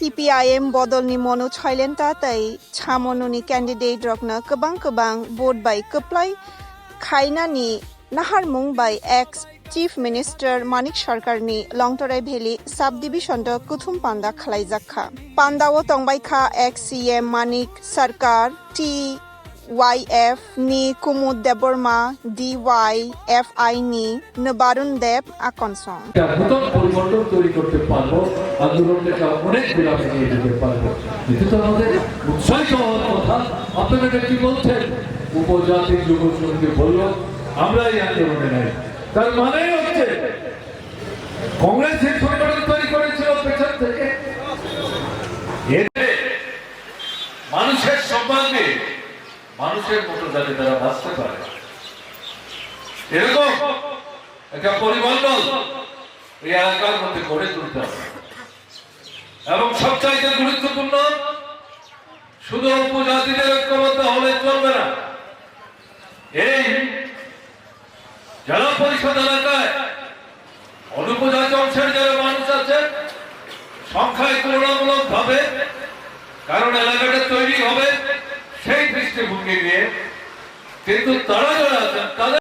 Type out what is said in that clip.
CPIM बदलनि Manu छैलेन्टा तै छामनुनि candidate रकना गोबां भोट बाय कप्लाय खायनानि नाहारमुं बाय एक्स चीफ मिनिस्टर मानिक सरकारनि लंगतराय भेलि सब डिविजन कुथुम पान्दा खलायजाखा पान्दाओ तंबायखा ex CM Manik Sarkar TYF नि कुमुद देबबर्मा DYFI नि नबारुन देब আকনসং নতুন পরিবর্তন তৈরি করতে পারবো আন্দোলনটাকে অনেক বিরামে নিয়ে যেতে পারবো কিন্তু তো আমাদের উৎসাহিত হওয়ার কথা আপনারা কি বলছেন উপজাতি যুব সমিতি বলল আমরা এই আন্দোলনে নাই তার মানে হচ্ছে কংগ্রেস এই সংগঠন তৈরি করেছিল পেছন থেকে মানুষের সম্মানে মানুষের মতো যাতে তারা বাঁচতে পারে এরকম একটা পরিমণ্ডল এই এলাকার মধ্যে গড়ে তুলতে হবে এবং সবচাইতে গুরুত্বপূর্ণ শুধু উপজাতিদের ঐক্যবদ্ধ হলে চলবে না এই জেলা পরিষদ এলাকায় অনুপজাতি অংশের যারা মানুষ আছে সংখ্যায় তুলনামূলক ভাবে কারণ এলাকাটা তৈরি হবে সেই দৃষ্টিভঙ্গি নিয়ে কিন্তু তারা যারা আছেন তাদের